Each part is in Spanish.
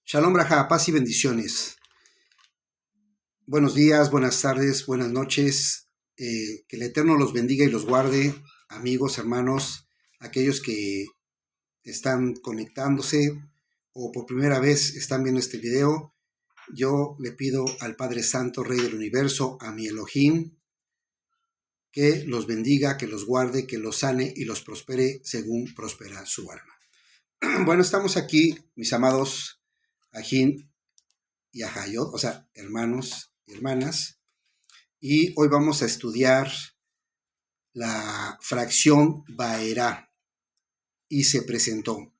Shalom Braja, paz y bendiciones. Buenos días, buenas tardes, buenas noches. Que el Eterno los bendiga y los guarde, amigos, hermanos, aquellos que están conectándose o por primera vez están viendo este video. Yo le pido al Padre Santo, Rey del Universo, a mi Elohim, que los bendiga, que los guarde, que los sane y los prospere según prospera su alma. Bueno, estamos aquí, mis amados Ajín y Ajayot, o sea, hermanos y hermanas, y hoy vamos a estudiar la fracción Baerá, y se presentó.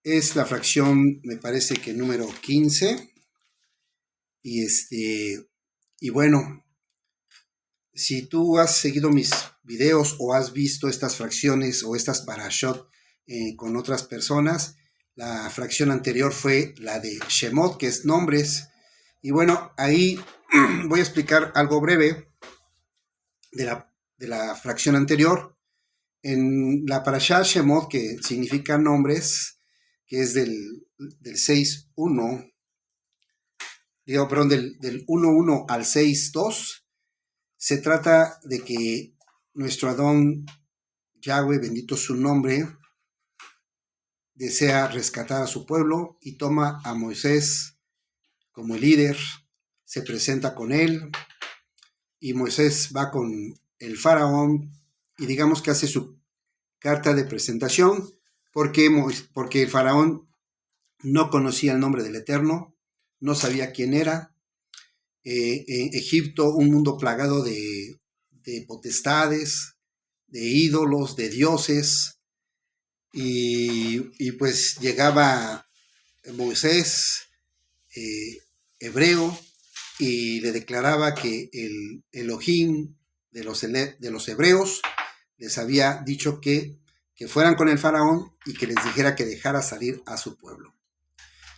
Es la fracción, me parece que número 15, y bueno, si tú has seguido mis videos o has visto estas fracciones o estas parashot con otras personas, la fracción anterior fue la de Shemot, que es nombres. Y bueno, ahí voy a explicar algo breve de la fracción anterior. En la parashá Shemot, que significa nombres, que es del 6.1, del 1.1 al 6.2, se trata de que nuestro Adón Yahweh, bendito su nombre, desea rescatar a su pueblo y toma a Moisés como el líder, se presenta con él y Moisés va con el faraón y digamos que hace su carta de presentación porque el faraón no conocía el nombre del Eterno, no sabía quién era. Egipto, un mundo plagado de potestades, de ídolos, de dioses, y pues llegaba Moisés, hebreo, y le declaraba que el Elohim de los hebreos les había dicho que fueran con el faraón y que les dijera que dejara salir a su pueblo.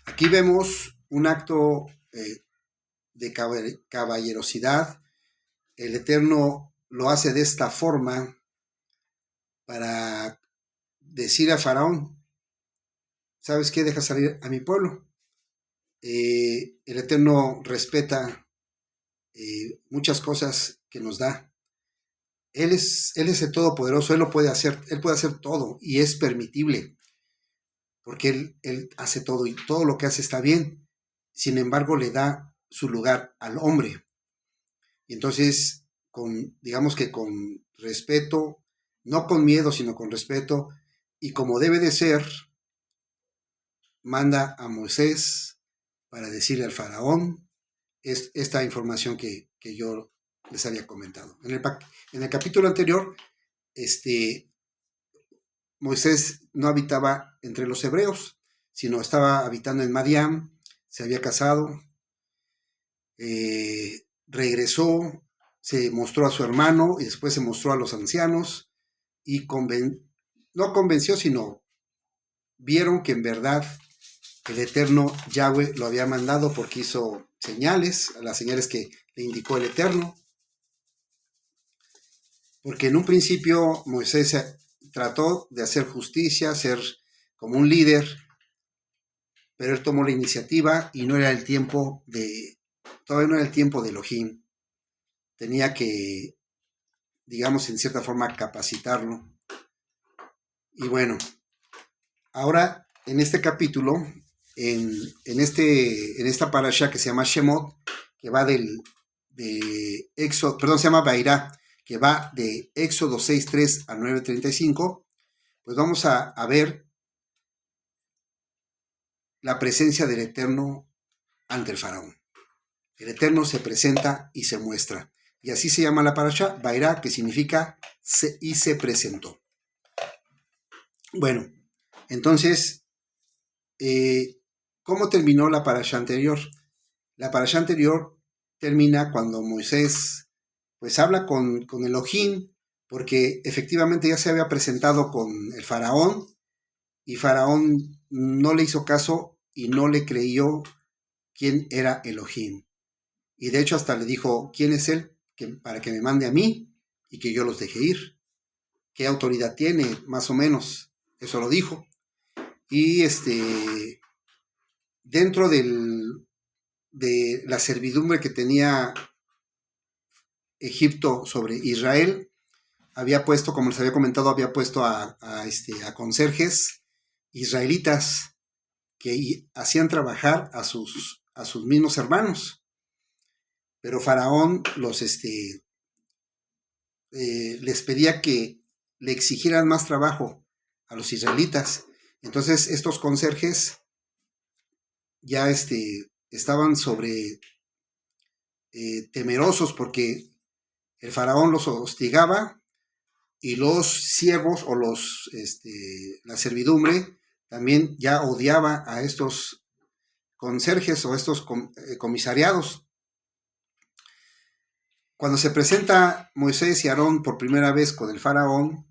Aquí vemos un acto de caballerosidad. El Eterno lo hace de esta forma para decir a faraón: ¿sabes qué? Deja salir a mi pueblo. El Eterno respeta muchas cosas que nos da. Él es el Todopoderoso, Él puede hacer todo y es permitible, porque él hace todo y todo lo que hace está bien. Sin embargo, le da su lugar al hombre. Y entonces, digamos que con respeto, no con miedo, sino con respeto, y como debe de ser, manda a Moisés para decirle al faraón esta información que yo les había comentado. En el capítulo anterior, Moisés no habitaba entre los hebreos, sino estaba habitando en Madián, se había casado, regresó, se mostró a su hermano y después se mostró a los ancianos y no convenció, sino vieron que en verdad el Eterno Yahweh lo había mandado porque hizo señales, las señales que le indicó el Eterno. Porque en un principio Moisés trató de hacer justicia, ser como un líder, pero él tomó la iniciativa y no era el tiempo todavía no era el tiempo de Elohim. Tenía que, digamos, en cierta forma capacitarlo. Y bueno, ahora en este capítulo, en esta parasha que se llama Shemot, que va de Éxodo, perdón, se llama Bairá, que va de Éxodo 6.3 a 9.35, pues vamos a ver la presencia del Eterno ante el faraón. El Eterno se presenta y se muestra. Y así se llama la parasha, Bairá, que significa y se presentó. Bueno, entonces, ¿cómo terminó la parasha anterior? La parasha anterior termina cuando Moisés pues habla con Elohim, porque efectivamente ya se había presentado con el faraón, y faraón no le hizo caso y no le creyó quién era Elohim. Y de hecho hasta le dijo: ¿quién es él para que me mande a mí y que yo los deje ir? ¿Qué autoridad tiene? Más o menos, eso lo dijo. Y dentro de la servidumbre que tenía Egipto sobre Israel, había puesto, como les había comentado, había puesto a conserjes israelitas que hacían trabajar a sus mismos hermanos. Pero Faraón les pedía que le exigieran más trabajo a los israelitas. Entonces estos conserjes ya estaban temerosos porque el faraón los hostigaba y los siervos o la servidumbre también ya odiaba a estos conserjes o estos comisariados. Cuando se presenta Moisés y Aarón por primera vez con el faraón,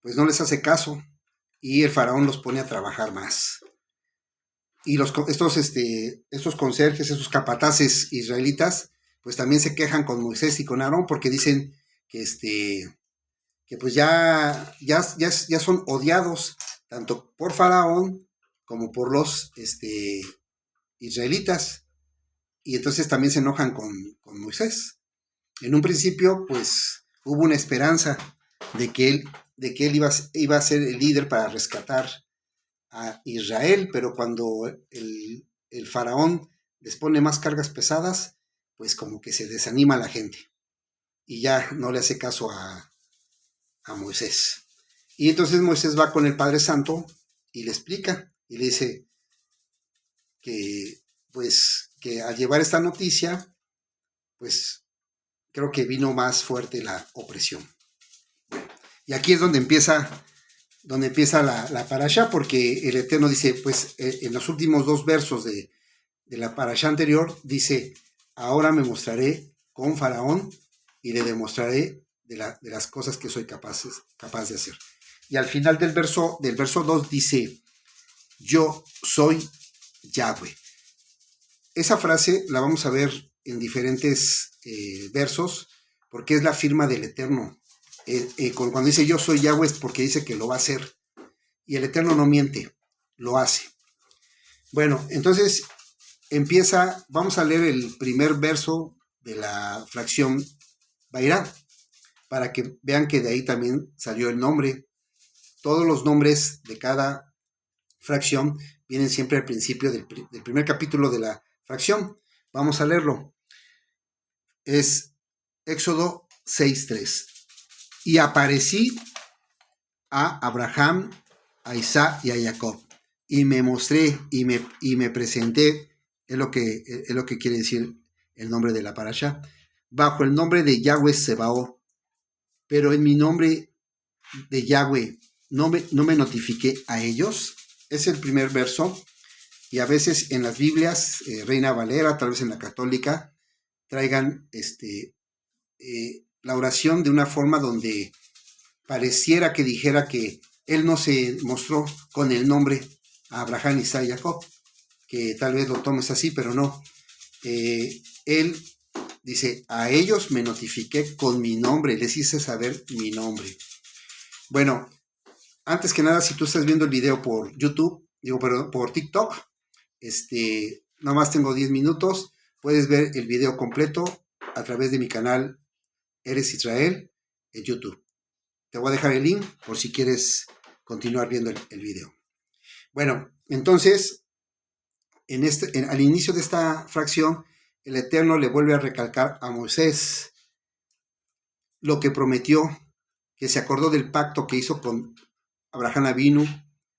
pues no les hace caso y el faraón los pone a trabajar más. Y estos conserjes, estos capataces israelitas, pues también se quejan con Moisés y con Aarón porque dicen que pues ya son odiados tanto por Faraón como por los israelitas. Y entonces también se enojan con Moisés. En un principio, pues hubo una esperanza de que él iba a ser el líder para rescatar a Israel, pero cuando el faraón les pone más cargas pesadas, pues como que se desanima la gente y ya no le hace caso a Moisés. Y entonces Moisés va con el Padre Santo y le explica y le dice que pues que al llevar esta noticia, pues creo que vino más fuerte la opresión. Y aquí es donde empieza la parasha, porque el Eterno dice, pues en los últimos 2 versos de la parasha anterior, dice, ahora me mostraré con Faraón y le demostraré de las cosas que soy capaz de hacer. Y al final del verso 2 dice, yo soy Yahweh. Esa frase la vamos a ver en diferentes versos, porque es la firma del Eterno. Cuando dice yo soy Yahweh es porque dice que lo va a hacer. Y el Eterno no miente, lo hace. Bueno, entonces vamos a leer el primer verso de la fracción Vairá, para que vean que de ahí también salió el nombre. Todos los nombres de cada fracción vienen siempre al principio del primer capítulo de la fracción. Vamos a leerlo. Es Éxodo 6:3. Y aparecí a Abraham, a Isaac y a Jacob, y me mostré y me presenté, es lo que quiere decir el nombre de la parasha, bajo el nombre de Yahweh Sebaot, pero en mi nombre de Yahweh no me notifiqué a ellos. Es el primer verso, y a veces en las Biblias, Reina Valera, tal vez en la católica, traigan la oración de una forma donde pareciera que dijera que él no se mostró con el nombre a Abraham, Isaac y Jacob, que tal vez lo tomes así, pero no. Él dice, a ellos me notifiqué con mi nombre, les hice saber mi nombre. Bueno, antes que nada, si tú estás viendo el video por YouTube, por TikTok, nada más tengo 10 minutos, puedes ver el video completo a través de mi canal Eres Israel en YouTube. Te voy a dejar el link por si quieres continuar viendo el video. Bueno, entonces, al inicio de esta fracción, el Eterno le vuelve a recalcar a Moisés lo que prometió, que se acordó del pacto que hizo con Abraham Avinu,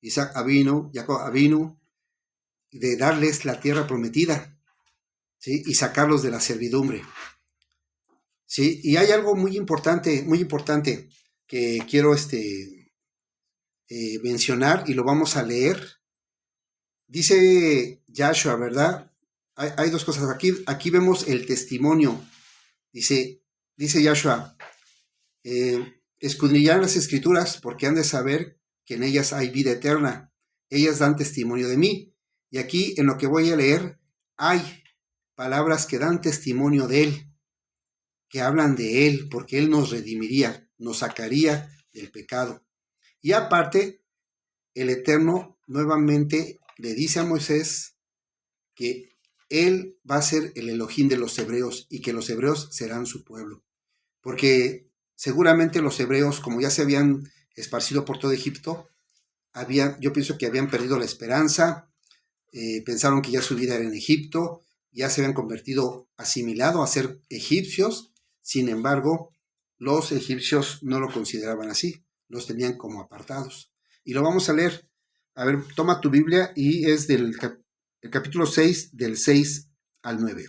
Isaac Avinu, Jacob Avinu, de darles la tierra prometida, ¿sí? Y sacarlos de la servidumbre. ¿Sí? Y hay algo muy importante que quiero mencionar y lo vamos a leer. Dice Yahshua, ¿verdad? Hay 2 cosas. Aquí vemos el testimonio. Dice Yahshua, escudriñarán las escrituras porque han de saber que en ellas hay vida eterna. Ellas dan testimonio de mí. Y aquí en lo que voy a leer hay palabras que dan testimonio de él, que hablan de él, porque él nos redimiría, nos sacaría del pecado. Y aparte, el Eterno nuevamente le dice a Moisés que él va a ser el Elohim de los hebreos y que los hebreos serán su pueblo. Porque seguramente los hebreos, como ya se habían esparcido por todo Egipto, yo pienso que habían perdido la esperanza, pensaron que ya su vida era en Egipto, ya se habían convertido, asimilado a ser egipcios. Sin embargo, los egipcios no lo consideraban así, los tenían como apartados. Y lo vamos a leer. A ver, toma tu Biblia y es el capítulo 6, del 6 al 9.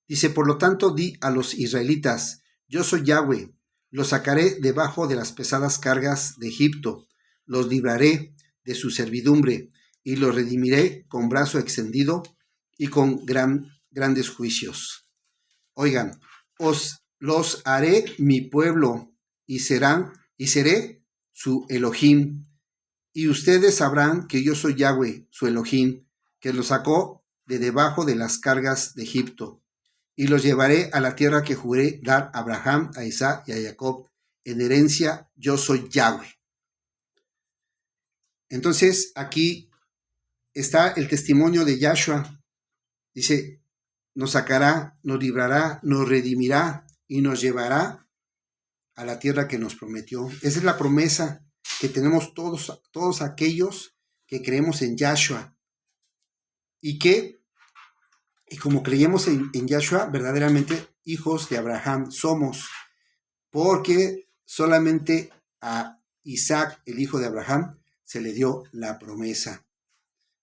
Dice, por lo tanto, di a los israelitas, yo soy Yahweh, los sacaré debajo de las pesadas cargas de Egipto, los libraré de su servidumbre y los redimiré con brazo extendido y con grandes juicios. Oigan, los haré mi pueblo y seré su Elohim. Y ustedes sabrán que yo soy Yahweh, su Elohim, que los sacó de debajo de las cargas de Egipto. Y los llevaré a la tierra que juré dar a Abraham, a Isaac y a Jacob. En herencia, yo soy Yahweh. Entonces, aquí está el testimonio de Yahshua. Dice, nos sacará, nos librará, nos redimirá y nos llevará a la tierra que nos prometió. Esa es la promesa que tenemos todos aquellos que creemos en Yahshua. Y como creemos en Yahshua, verdaderamente hijos de Abraham somos. Porque solamente a Isaac, el hijo de Abraham, se le dio la promesa,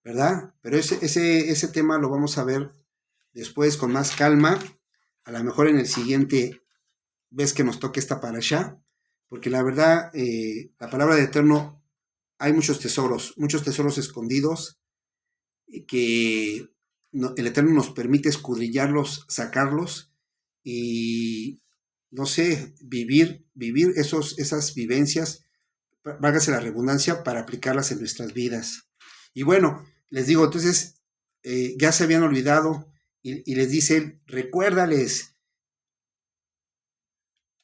¿verdad? Pero ese tema lo vamos a ver después con más calma, a lo mejor en el siguiente vez que nos toque esta parashá, porque la verdad, la palabra de Eterno, hay muchos tesoros escondidos, que el Eterno nos permite escudriñarlos, sacarlos, y no sé, vivir esas vivencias, válgase la redundancia, para aplicarlas en nuestras vidas. Y bueno, les digo, entonces, ya se habían olvidado, y les dice él, recuérdales,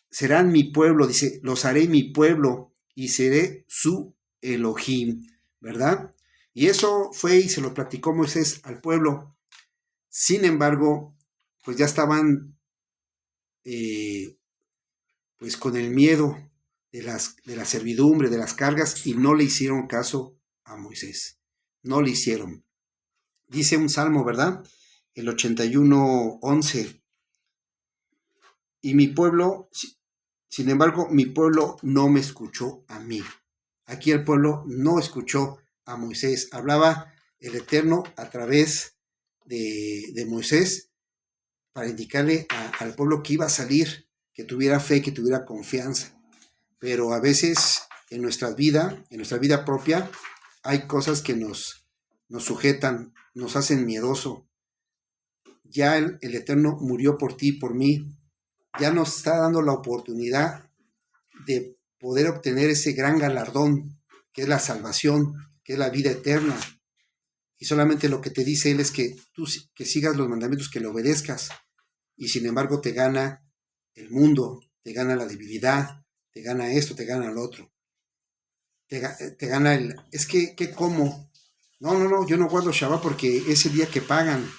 serán mi pueblo, dice, los haré mi pueblo, y seré su Elohim, ¿verdad? Y eso fue y se lo platicó Moisés al pueblo. Sin embargo, pues ya estaban pues con el miedo de la servidumbre, de las cargas, y no le hicieron caso a Moisés. No le hicieron. Dice un salmo, ¿verdad? El 81:11. Y mi pueblo, sin embargo, mi pueblo no me escuchó a mí. Aquí el pueblo no escuchó a Moisés. Hablaba el Eterno a través de Moisés para indicarle al pueblo que iba a salir, que tuviera fe, que tuviera confianza. Pero a veces en nuestra vida propia, hay cosas que nos sujetan, nos hacen miedoso. Ya el Eterno murió por ti, por mí. Ya nos está dando la oportunidad de poder obtener ese gran galardón, que es la salvación, que es la vida eterna. Y solamente lo que te dice Él es que tú que sigas los mandamientos, que le obedezcas. Y sin embargo te gana el mundo, te gana la debilidad, te gana esto, te gana lo otro. Te gana es que ¿cómo? No, yo no guardo Shabbat porque es el día que pagan.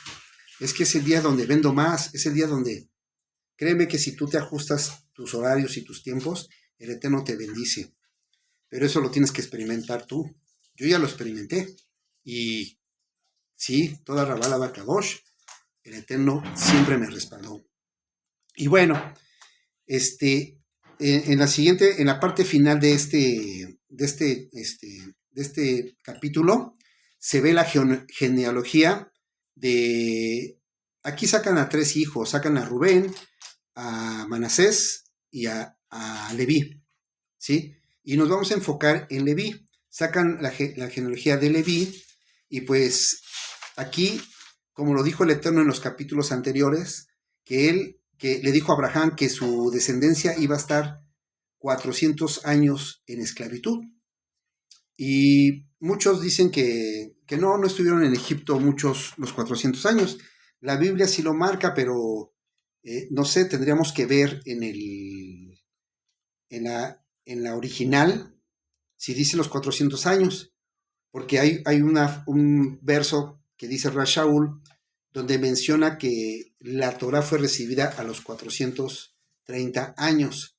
Es que es el día donde vendo más, es el día donde... Créeme que si tú te ajustas tus horarios y tus tiempos, el Eterno te bendice. Pero eso lo tienes que experimentar tú. Yo ya lo experimenté. Y sí, toda Rabá Kadosh, el Eterno siempre me respaldó. Y bueno, en la parte final de este capítulo, se ve la genealogía de... Aquí sacan a 3 hijos, sacan a Rubén, a Manasés y a Leví, ¿sí? Y nos vamos a enfocar en Leví. Sacan la genealogía de Leví, y pues aquí, como lo dijo el Eterno en los capítulos anteriores, que le dijo a Abraham que su descendencia iba a estar 400 años en esclavitud. Y muchos dicen que no estuvieron en Egipto muchos los 400 años. La Biblia sí lo marca, pero no sé, tendríamos que ver en la original si dice los 400 años, porque hay un verso que dice Rashaul, donde menciona que la Torá fue recibida a los 430 años.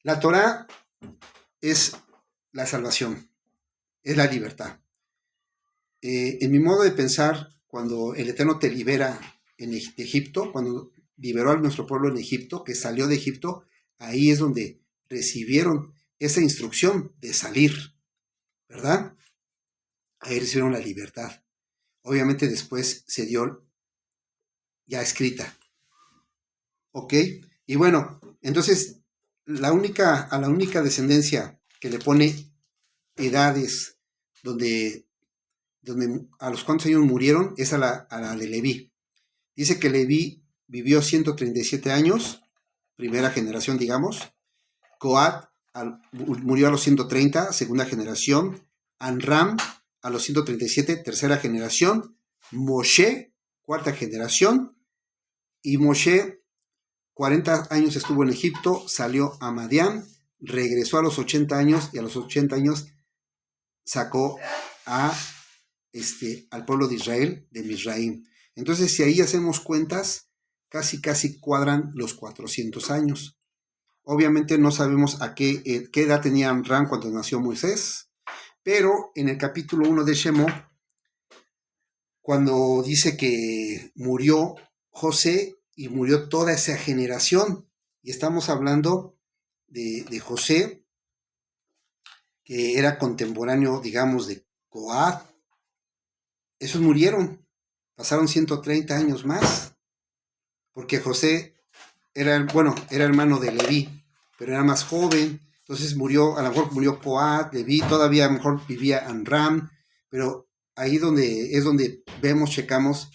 La Torá es la salvación, es la libertad. En mi modo de pensar, cuando el Eterno te libera de Egipto, cuando liberó a nuestro pueblo en Egipto, que salió de Egipto, ahí es donde recibieron esa instrucción de salir, ¿verdad? Ahí recibieron la libertad. Obviamente después se dio ya escrita, ¿ok? Y bueno, entonces a la única descendencia que le pone edades donde a los cuantos años murieron es a la de Leví. Dice que Leví vivió 137 años, primera generación, digamos. Coat murió a los 130, segunda generación. Anram a los 137, tercera generación. Moshe, cuarta generación. Y Moshe, 40 años estuvo en Egipto, salió a Madián, regresó a los 80 años y a los 80 años sacó al pueblo de Israel, de Misraim. Entonces, si ahí hacemos cuentas, casi cuadran los 400 años. Obviamente no sabemos a qué edad tenía Amram cuando nació Moisés, pero en el capítulo 1 de Shemot, cuando dice que murió José y murió toda esa generación, y estamos hablando de José, que era contemporáneo, digamos, de Coat. Esos murieron, pasaron 130 años más, porque José era hermano de Leví, pero era más joven, entonces murió, a lo mejor murió Coat, Leví, todavía a lo mejor vivía Amram, pero ahí es donde checamos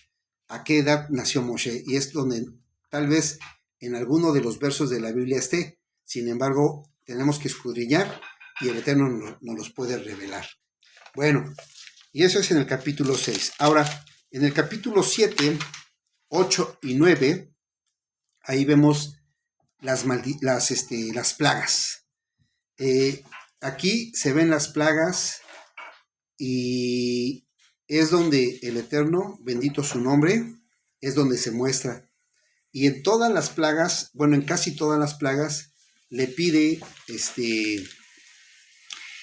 a qué edad nació Moshe, y es donde tal vez en alguno de los versos de la Biblia esté. Sin embargo, tenemos que escudriñar y el Eterno nos los puede revelar. Bueno, y eso es en el capítulo 6. Ahora, en el capítulo 7, 8 y 9, ahí vemos las plagas. Aquí se ven las plagas y es donde el Eterno, bendito su nombre, es donde se muestra. Y en todas las plagas, en casi todas las plagas, le pide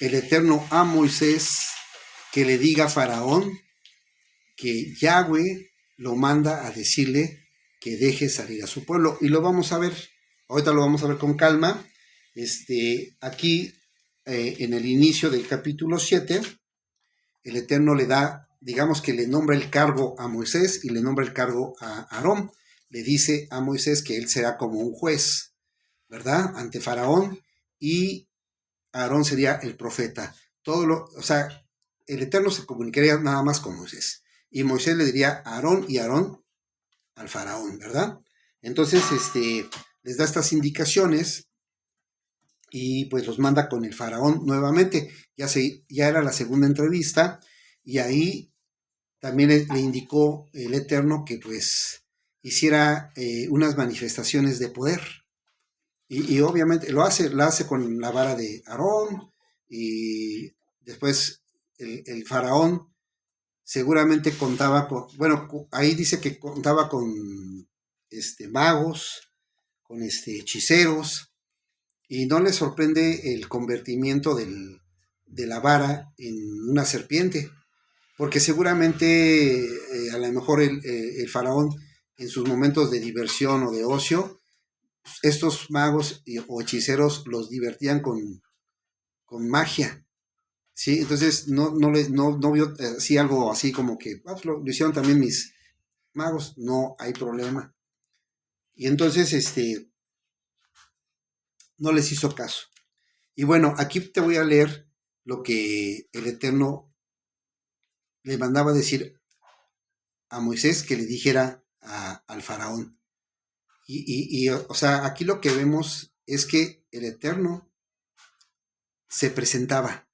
el Eterno a Moisés que le diga a Faraón que Yahweh lo manda a decirle que deje salir a su pueblo. Y lo vamos a ver, ahorita lo vamos a ver con calma. Aquí, en el inicio del capítulo 7, el Eterno le da, digamos que le nombra el cargo a Moisés y le nombra el cargo a Aarón. Le dice a Moisés que él será como un juez, ¿verdad? Ante Faraón, y Aarón sería el profeta. El Eterno se comunicaría nada más con Moisés. Y Moisés le diría a Aarón y Aarón al Faraón, ¿verdad? Entonces, les da estas indicaciones y pues los manda con el Faraón nuevamente. Ya era la segunda entrevista y ahí también le indicó el Eterno que pues hiciera unas manifestaciones de poder. Y obviamente la hace con la vara de Aarón, y después el Faraón seguramente contaba con, ahí dice que contaba con magos, con hechiceros, y no le sorprende el convertimiento de la vara en una serpiente, porque seguramente a lo mejor el Faraón en sus momentos de diversión o de ocio, estos magos o hechiceros los divertían con magia, ¿sí? Entonces no vio así algo así como que lo hicieron también mis magos, no hay problema. Y entonces no les hizo caso. Y bueno, aquí te voy a leer lo que el Eterno le mandaba decir a Moisés que le dijera al Faraón. O sea, aquí lo que vemos es que el Eterno se presentaba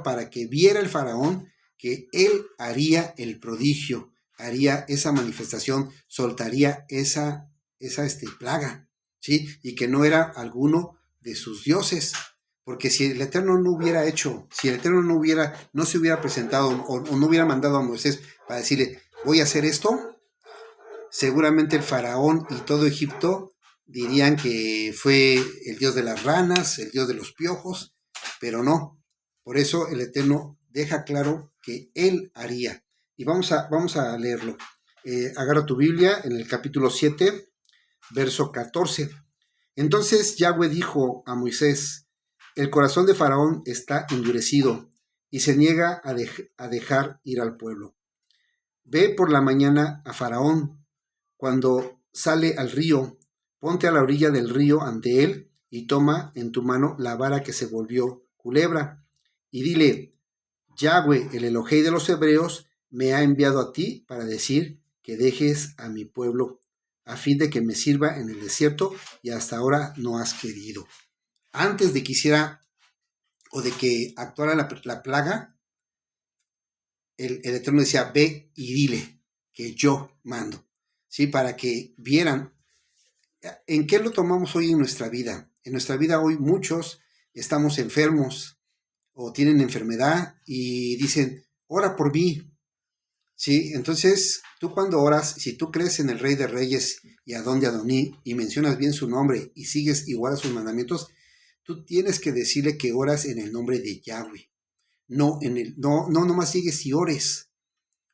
para que viera el Faraón que él haría el prodigio, haría esa manifestación, soltaría esa plaga, ¿sí? Y que no era alguno de sus dioses, porque si el Eterno no hubiera hecho, si el Eterno no se hubiera presentado o no hubiera mandado a Moisés para decirle, voy a hacer esto, seguramente el faraón y todo Egipto dirían que fue el dios de las ranas, el dios de los piojos, pero no. Por eso el Eterno deja claro que él haría. Y vamos a leerlo. Agarra tu Biblia en el capítulo 7, verso 14. Entonces Yahweh dijo a Moisés, el corazón de Faraón está endurecido y se niega a dejar ir al pueblo. Ve por la mañana a Faraón cuando sale al río, ponte a la orilla del río ante él y toma en tu mano la vara que se volvió culebra y dile, Yahweh, el Elohei de los hebreos, me ha enviado a ti para decir que dejes a mi pueblo a fin de que me sirva en el desierto y hasta ahora no has querido. Antes de que hiciera o de que actuara la plaga, el Eterno decía, ve y dile que yo mando, ¿sí? Para que vieran en qué lo tomamos hoy en nuestra vida. En nuestra vida hoy muchos estamos enfermos o tienen enfermedad y dicen, ora por mí, ¿sí? Entonces, tú cuando oras, si tú crees en el Rey de Reyes y Adón de Adoní y mencionas bien su nombre y sigues igual a sus mandamientos, tú tienes que decirle que oras en el nombre de Yahweh. No nomás sigues y ores,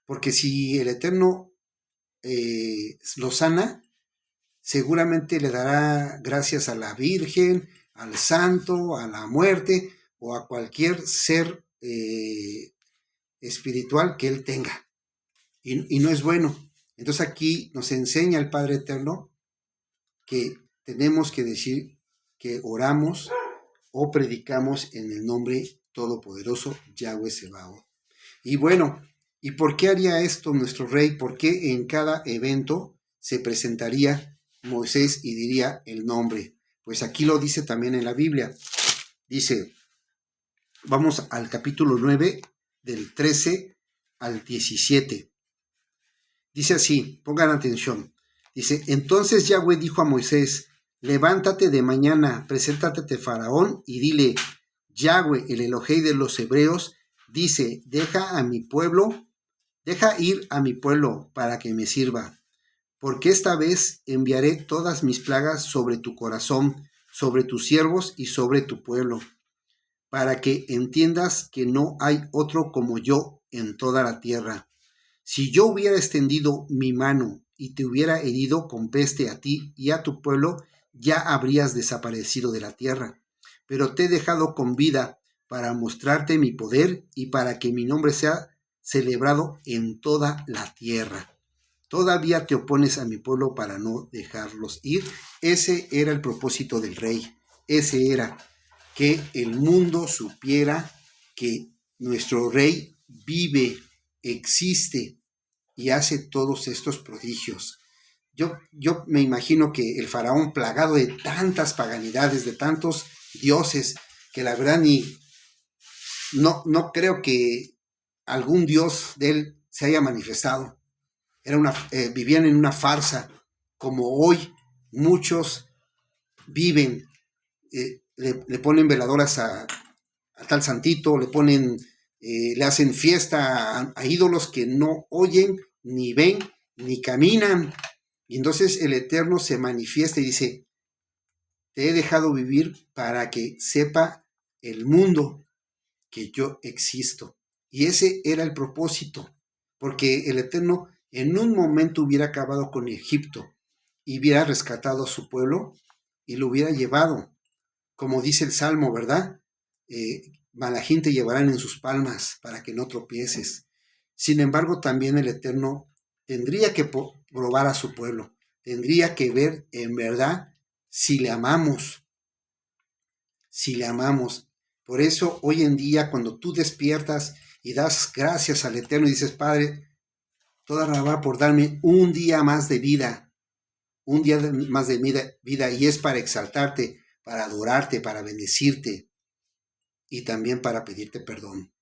porque si el Eterno lo sana, seguramente le dará gracias a la Virgen, al Santo, a la muerte o a cualquier ser espiritual que él tenga. Y no es bueno. Entonces aquí nos enseña el Padre Eterno que tenemos que decir que oramos o predicamos en el nombre todopoderoso Yahweh Sebaot. Y bueno, ¿y por qué haría esto nuestro rey? ¿Por qué en cada evento se presentaría Moisés y diría el nombre? Pues aquí lo dice también en la Biblia. Dice, vamos al capítulo 9, del 13 al 17. Dice así, pongan atención. Dice, entonces Yahweh dijo a Moisés, levántate de mañana, preséntate ante Faraón y dile, Yahweh, el Elohei de los hebreos, dice, deja ir a mi pueblo para que me sirva, porque esta vez enviaré todas mis plagas sobre tu corazón, sobre tus siervos y sobre tu pueblo, para que entiendas que no hay otro como yo en toda la tierra. Si yo hubiera extendido mi mano y te hubiera herido con peste a ti y a tu pueblo, ya habrías desaparecido de la tierra. Pero te he dejado con vida para mostrarte mi poder y para que mi nombre sea celebrado en toda la tierra. Todavía te opones a mi pueblo para no dejarlos ir. Ese era el propósito del rey. Ese era que el mundo supiera que nuestro rey vive, existe y hace todos estos prodigios. Yo me imagino que el faraón, plagado de tantas paganidades, de tantos dioses, que la verdad no creo que algún dios de él se haya manifestado. Vivían en una farsa, como hoy muchos viven. Le ponen veladoras a tal santito, le hacen fiesta a ídolos que no oyen, ni ven, ni caminan. Y entonces el Eterno se manifiesta y dice, te he dejado vivir para que sepa el mundo que yo existo. Y ese era el propósito, porque el Eterno en un momento hubiera acabado con Egipto y hubiera rescatado a su pueblo y lo hubiera llevado, como dice el Salmo, ¿verdad? Malajín te llevarán en sus palmas para que no tropieces. Sin embargo, también el Eterno tendría que probar a su pueblo, tendría que ver en verdad si le amamos, Por eso hoy en día cuando tú despiertas y das gracias al Eterno y dices, Padre, toda Rabá por darme un día más de vida, y es para exaltarte, para adorarte, para bendecirte y también para pedirte perdón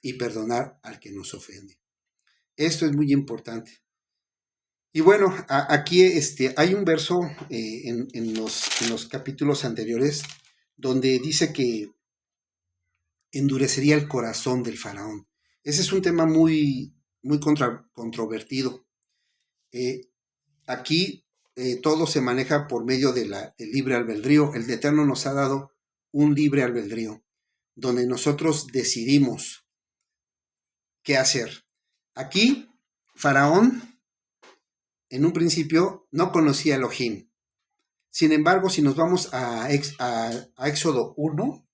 y perdonar al que nos ofende. Esto es muy importante. Y bueno, aquí hay un verso en los capítulos anteriores donde dice que endurecería el corazón del faraón. Ese es un tema muy, muy controvertido. Aquí todo se maneja por medio del libre albedrío. El Eterno nos ha dado un libre albedrío, donde nosotros decidimos qué hacer. Aquí, Faraón, en un principio, no conocía a Elohim. Sin embargo, si nos vamos a Éxodo 1,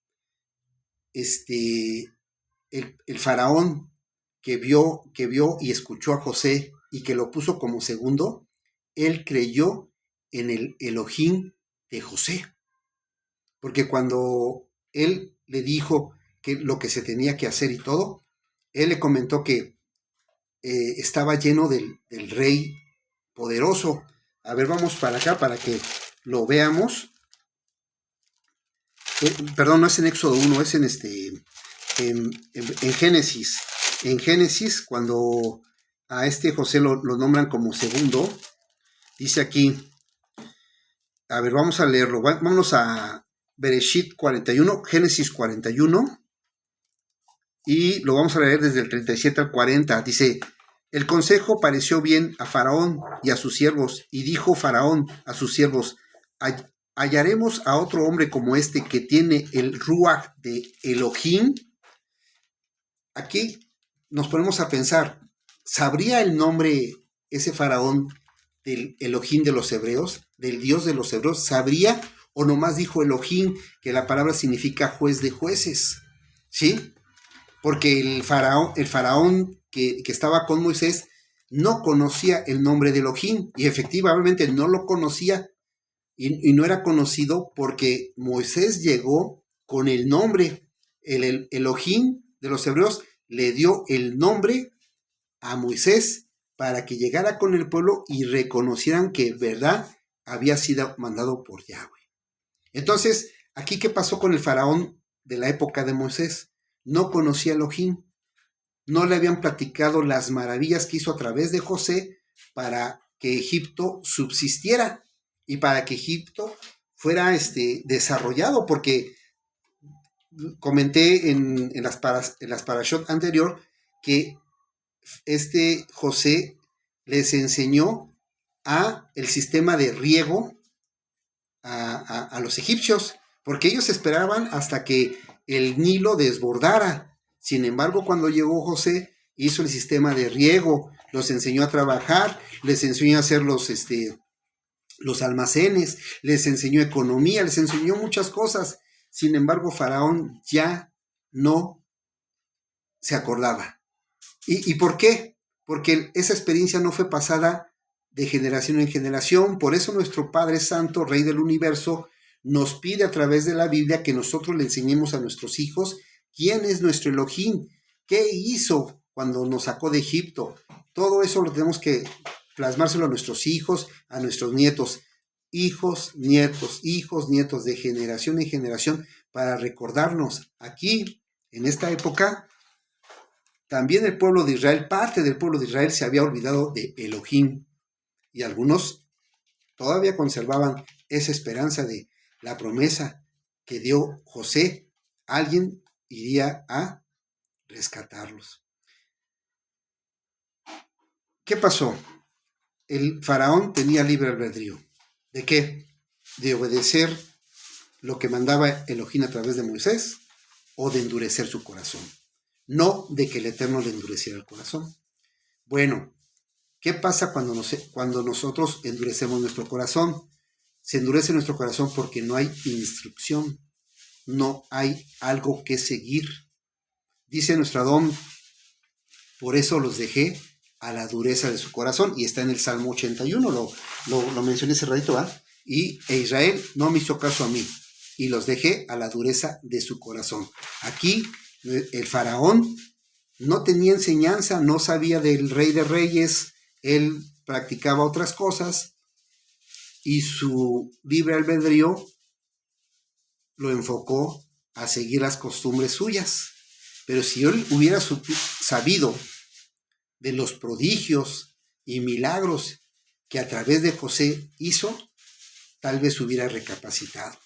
el faraón que vio y escuchó a José y que lo puso como segundo, él creyó en el Elohim de José. Porque cuando él le dijo que lo que se tenía que hacer y todo, él le comentó que estaba lleno del rey poderoso. A ver, vamos para acá para que lo veamos. Perdón, no es en Éxodo 1, es en Génesis. En Génesis, cuando a José lo nombran como segundo, dice aquí, a ver, vamos a leerlo. Vámonos a Bereshit 41, Génesis 41, y lo vamos a leer desde el 37 al 40. Dice, el consejo pareció bien a Faraón y a sus siervos, y dijo Faraón a sus siervos, ¿hallaremos a otro hombre como este que tiene el Ruach de Elohim? Aquí nos ponemos a pensar, ¿sabría el nombre ese Faraón del Elohim de los hebreos, del Dios de los hebreos? ¿Sabría o nomás dijo Elohim, que la palabra significa juez de jueces? ¿Sí? Porque el faraón que estaba con Moisés no conocía el nombre de Elohim, y efectivamente no lo conocía, y no era conocido porque Moisés llegó con el nombre. El Elohim de los hebreos le dio el nombre a Moisés para que llegara con el pueblo y reconocieran que verdad había sido mandado por Yahweh. Entonces, aquí, ¿qué pasó con el faraón de la época de Moisés? No conocía a Elohim, no le habían platicado las maravillas que hizo a través de José para que Egipto subsistiera y para que Egipto fuera desarrollado, porque comenté en las parashot anterior que José les enseñó el sistema de riego a los egipcios, porque ellos esperaban hasta que el Nilo desbordara. Sin embargo, cuando llegó José, hizo el sistema de riego, los enseñó a trabajar, les enseñó a hacer los almacenes, les enseñó economía, les enseñó muchas cosas. Sin embargo, Faraón ya no se acordaba. ¿Y por qué? Porque esa experiencia no fue pasada de generación en generación. Por eso nuestro Padre Santo, Rey del Universo, nos pide a través de la Biblia que nosotros le enseñemos a nuestros hijos quién es nuestro Elohim, qué hizo cuando nos sacó de Egipto. Todo eso lo tenemos que plasmárselo a nuestros hijos, a nuestros nietos. Hijos, nietos, de generación en generación, para recordarnos. Aquí, en esta época, también el pueblo de Israel, parte del pueblo de Israel, se había olvidado de Elohim, y algunos todavía conservaban esa esperanza de la promesa que dio José. Alguien iría a rescatarlos. ¿Qué pasó? El faraón tenía libre albedrío. ¿De qué? De obedecer lo que mandaba Elohim a través de Moisés, o de endurecer su corazón. No de que el Eterno le endureciera el corazón. Bueno, ¿qué pasa cuando nosotros endurecemos nuestro corazón? Se endurece nuestro corazón porque no hay instrucción, no hay algo que seguir. Dice nuestro Adón, por eso los dejé a la dureza de su corazón, y está en el Salmo 81, lo mencioné hace ratito, ¿va? Israel no me hizo caso a mí, y los dejé a la dureza de su corazón. Aquí el faraón no tenía enseñanza, no sabía del Rey de Reyes, él practicaba otras cosas, y su libre albedrío lo enfocó a seguir las costumbres suyas. Pero si él hubiera sabido de los prodigios y milagros que a través de José hizo, tal vez hubiera recapacitado.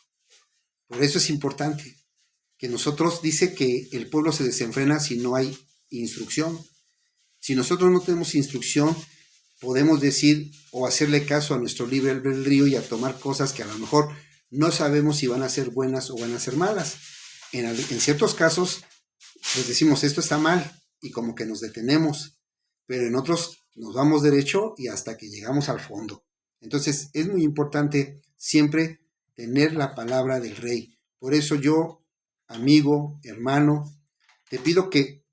Por eso es importante que nosotros dice que el pueblo se desenfrena si no hay instrucción. Si nosotros no tenemos instrucción, podemos decir o hacerle caso a nuestro libre albedrío y a tomar cosas que a lo mejor no sabemos si van a ser buenas o van a ser malas. En ciertos casos, pues decimos, esto está mal, y como que nos detenemos, pero en otros nos vamos derecho y hasta que llegamos al fondo. Entonces es muy importante siempre tener la palabra del Rey. Por eso yo, amigo, hermano, te pido que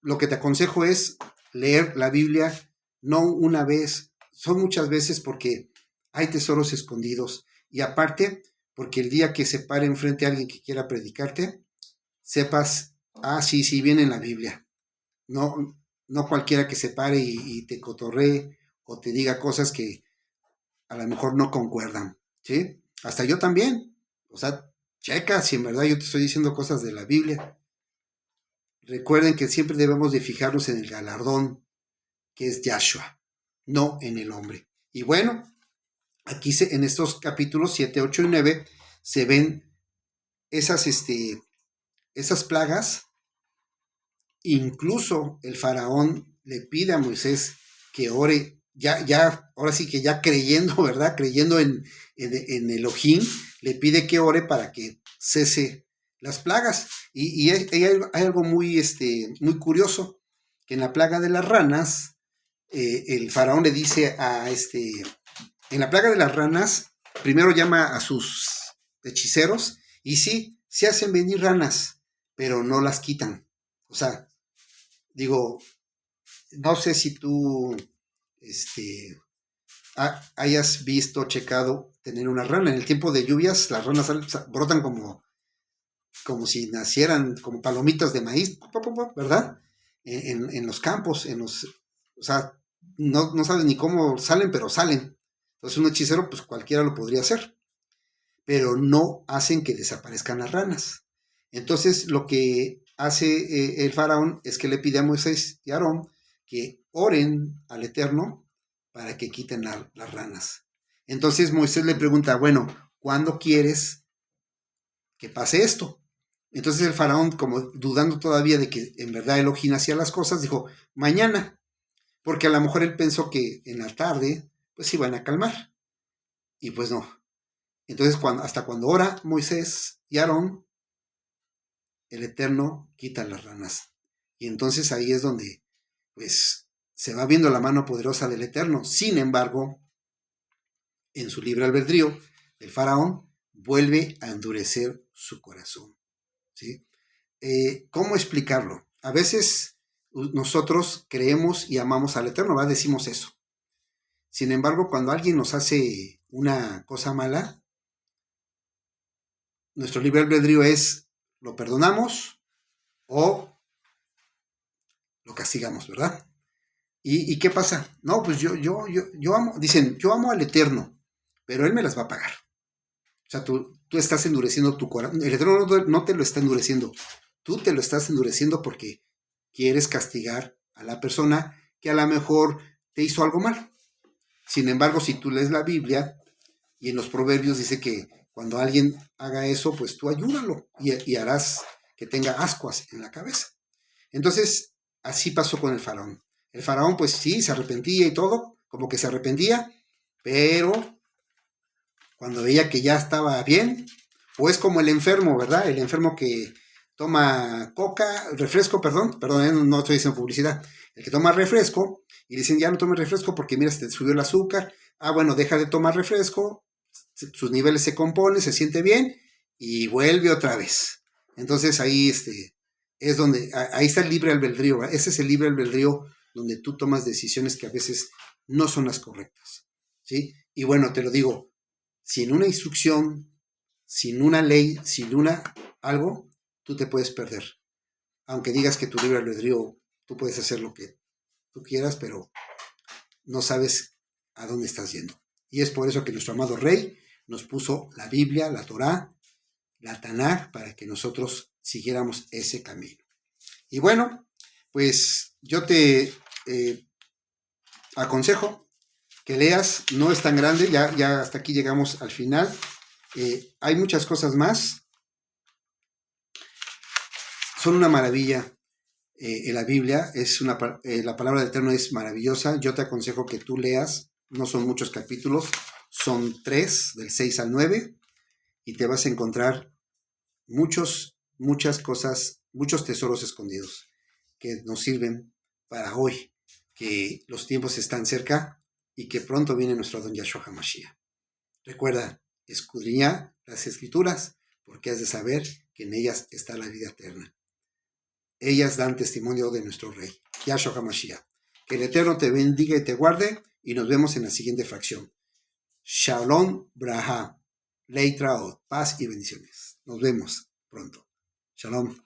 lo que te aconsejo es leer la Biblia no una vez, son muchas veces, porque hay tesoros escondidos, y aparte porque el día que se pare enfrente a alguien que quiera predicarte, sepas, sí, viene en la Biblia. No cualquiera que se pare y te cotorree o te diga cosas que a lo mejor no concuerdan, ¿sí? Hasta yo también. O sea, checa si en verdad yo te estoy diciendo cosas de la Biblia. Recuerden que siempre debemos de fijarnos en el galardón, que es Yahshua, no en el hombre. Y bueno, aquí en estos capítulos 7, 8 y 9 se ven esas plagas. Incluso el faraón le pide a Moisés que ore, ahora sí que ya creyendo, ¿verdad? Creyendo en Elohim, le pide que ore para que cese las plagas. Y hay algo muy curioso, que en la plaga de las ranas, el faraón le dice en la plaga de las ranas, primero llama a sus hechiceros, y sí, se hacen venir ranas, pero no las quitan. O sea, digo, no sé si tú hayas visto, checado tener una rana. En el tiempo de lluvias, las ranas brotan como si nacieran como palomitas de maíz, ¿verdad? En los campos, o sea, no sabes ni cómo salen, pero salen. Entonces un hechicero, pues cualquiera lo podría hacer, pero no hacen que desaparezcan las ranas. Entonces lo que hace el faraón es que le pide a Moisés y a Aarón que oren al Eterno para que quiten las ranas. Entonces Moisés le pregunta, bueno, ¿cuándo quieres que pase esto? Entonces el faraón, como dudando todavía de que en verdad Elohim hacía las cosas, dijo, mañana, porque a lo mejor él pensó que en la tarde pues se iban a calmar, y pues no. Entonces hasta cuando ora Moisés y Aarón, el Eterno quita las ranas. Y entonces ahí es donde pues se va viendo la mano poderosa del Eterno. Sin embargo, en su libre albedrío, el faraón vuelve a endurecer su corazón, ¿sí? ¿Cómo explicarlo? A veces nosotros creemos y amamos al Eterno, ¿verdad? Decimos eso. Sin embargo, cuando alguien nos hace una cosa mala, nuestro libre albedrío es, lo perdonamos o lo castigamos, ¿verdad? ¿Y qué pasa? No, pues yo amo, dicen, yo amo al Eterno, pero Él me las va a pagar. O sea, tú estás endureciendo tu corazón. El Eterno no te lo está endureciendo. Tú te lo estás endureciendo porque quieres castigar a la persona que a lo mejor te hizo algo mal. Sin embargo, si tú lees la Biblia y en los proverbios dice que cuando alguien haga eso, pues tú ayúdalo y harás que tenga ascuas en la cabeza. Entonces, así pasó con el faraón. El faraón, pues sí, se arrepentía y todo, como que se arrepentía, pero cuando veía que ya estaba bien, o es como el enfermo, ¿verdad? El enfermo que toma refresco, perdón, no estoy diciendo publicidad, el que toma refresco y dicen, ya no tome refresco porque mira, se te subió el azúcar, bueno, deja de tomar refresco, sus niveles se componen, se siente bien y vuelve otra vez. Entonces ahí es donde, ahí está el libre albedrío, ¿verdad? Ese es el libre albedrío donde tú tomas decisiones que a veces no son las correctas, ¿sí? Y bueno, te lo digo, sin una instrucción, sin una ley, sin algo, tú te puedes perder. Aunque digas que tu libre albedrío, tú puedes hacer lo que tú quieras, pero no sabes a dónde estás yendo. Y es por eso que nuestro amado Rey nos puso la Biblia, la Torá, la Tanaj, para que nosotros siguiéramos ese camino. Y bueno, pues yo te aconsejo que leas, no es tan grande, ya hasta aquí llegamos al final. Hay muchas cosas más, son una maravilla. En la Biblia la palabra del Eterno es maravillosa. Yo te aconsejo que tú leas, no son muchos capítulos, son 3, del 6 al 9, y te vas a encontrar muchas cosas, muchos tesoros escondidos que nos sirven para hoy, que los tiempos están cerca y que pronto viene nuestro Adón Yahshua HaMashiach. Recuerda, escudriña las Escrituras, porque has de saber que en ellas está la vida eterna. Ellas dan testimonio de nuestro Rey, Yahshua HaMashiach. Que el Eterno te bendiga y te guarde, y nos vemos en la siguiente fracción. Shalom Braha, Leitraot, paz y bendiciones. Nos vemos pronto. Shalom.